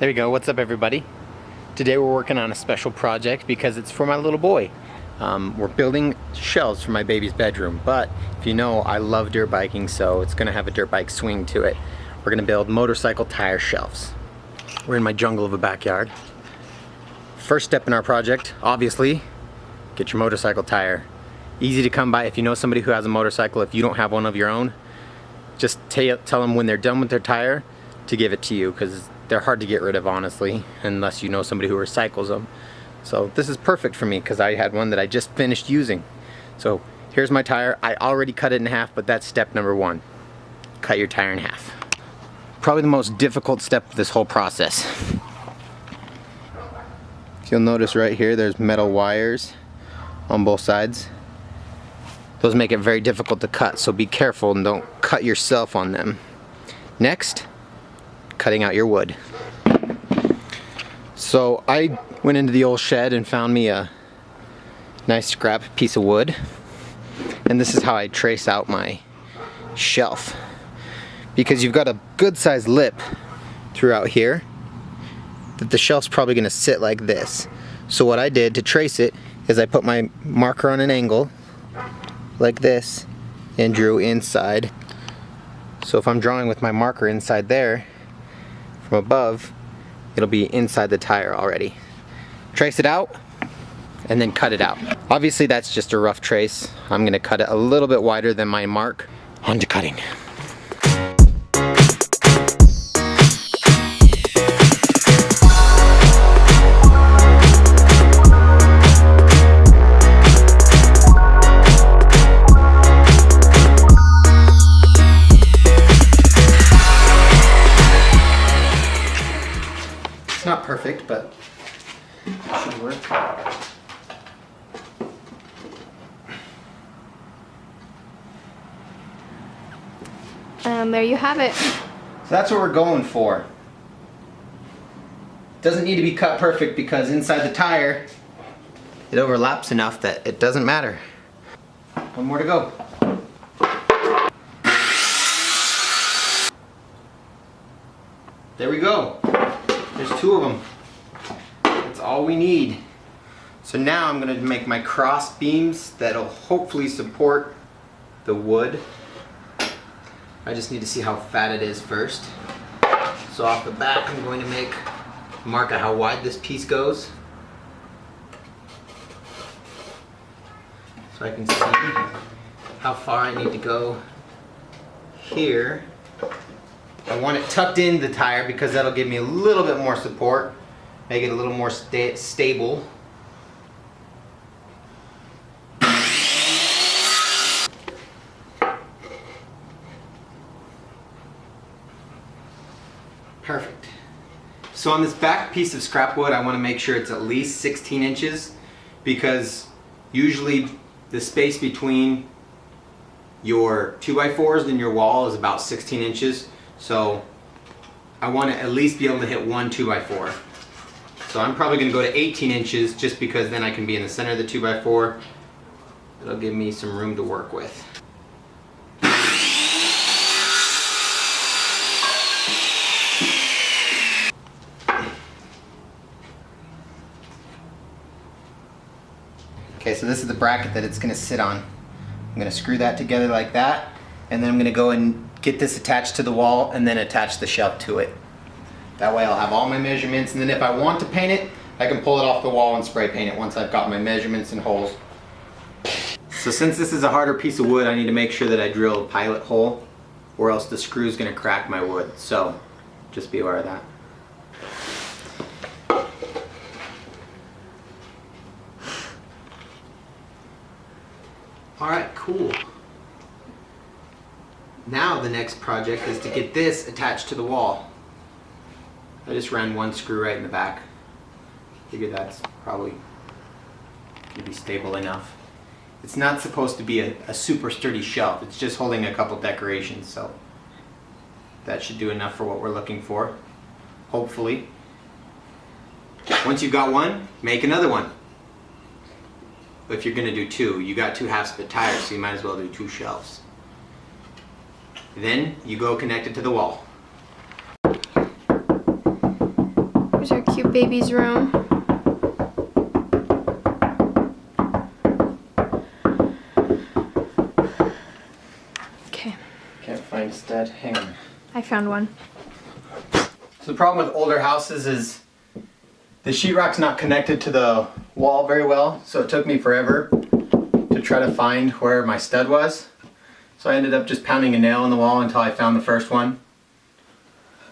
There you go. What's up, everybody? Today we're working on a special project because it's for my little boy. We're building shelves for my baby's bedroom, but if you know, I love dirt biking, so it's gonna have a dirt bike swing to it. We're gonna build motorcycle tire shelves. We're in my jungle of a backyard. First step in our project, obviously, get your motorcycle tire. Easy to come by if you know somebody who has a motorcycle. If you don't have one of your own, just tell them when they're done with their tire to give it to you, because they're hard to get rid of, honestly, unless you know somebody who recycles them. So this is perfect for me because I had one that I just finished using. So here's my tire. I already cut it in half, but that's step number one. Cut your tire in half. Probably the most difficult step of this whole process. If you'll notice right here, there's metal wires on both sides. Those make it very difficult to cut, so be careful and don't cut yourself on them. Next, cutting out your wood. So I went into the old shed and found me a nice scrap piece of wood, and this is how I trace out my shelf, because you've got a good sized lip throughout here that the shelf's probably going to sit like this. So what I did to trace it is I put my marker on an angle like this and drew inside. So if I'm drawing with my marker inside there from above, it'll be inside the tire already. Trace it out and then cut it out. Obviously that's just a rough trace. I'm gonna cut it a little bit wider than my mark. On to cutting. Not perfect, but it should work. There you have it. So that's what we're going for. Doesn't need to be cut perfect because inside the tire it overlaps enough that it doesn't matter. One more to go. There we go. There's two of them. That's all we need. So now I'm going to make my cross beams that'll hopefully support the wood. I just need to see how fat it is first. So off the back I'm going to mark out how wide this piece goes, so I can see how far I need to go here. I want it tucked in the tire because that'll give me a little bit more support, make it a little more stable. Perfect. So on this back piece of scrap wood, I want to make sure it's at least 16 inches because usually the space between your 2x4s and your wall is about 16 inches. So I want to at least be able to hit one 2x4. So I'm probably going to go to 18 inches just because then I can be in the center of the 2x4. It'll give me some room to work with. Okay, so this is the bracket that it's going to sit on. I'm going to screw that together like that, and then I'm going to go and get this attached to the wall and then attach the shelf to it. That way I'll have all my measurements, and then if I want to paint it, I can pull it off the wall and spray paint it once I've got my measurements and holes. So since this is a harder piece of wood, I need to make sure that I drill a pilot hole or else the screw is going to crack my wood. So just be aware of that. Alright, cool. Now the next project is to get this attached to the wall. I just ran one screw right in the back. Figured that's probably going to be stable enough. It's not supposed to be a super sturdy shelf. It's just holding a couple decorations, so that should do enough for what we're looking for, hopefully. Once you've got one, make another one. If you're going to do two, you got two halves of a tire, so you might as well do two shelves. Then you go connect it to the wall. cute baby's room. Okay, Can't find a stud. Hang on. I found one. So the problem with older houses is the sheetrock's not connected to the wall very well, so it took me forever to try to find where my stud was. So I ended up just pounding a nail in the wall until I found the first one.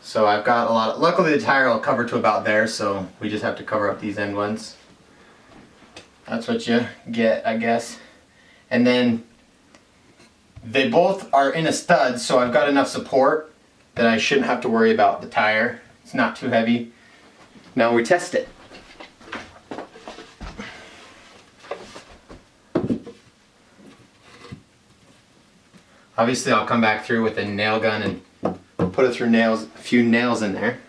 So I've got a lot of, luckily the tire will cover to about there, so we just have to cover up these end ones. That's what you get, I guess. And then they both are in a stud, so I've got enough support that I shouldn't have to worry about the tire. It's not too heavy. Now we test it. Obviously I'll come back through with a nail gun and put it through nails, a few nails in there.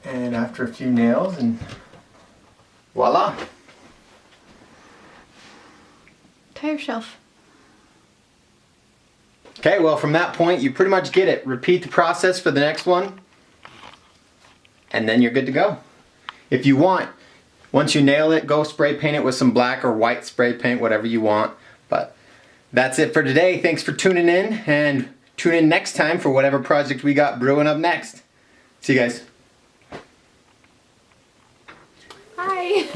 And after a few nails, and voila! Tire shelf. Okay, well from that point you pretty much get it. Repeat the process for the next one, and then you're good to go. If you want, once you nail it, go spray paint it with some black or white spray paint, whatever you want. But that's it for today. Thanks for tuning in, and tune in next time for whatever project we got brewing up next. See you guys. Hi.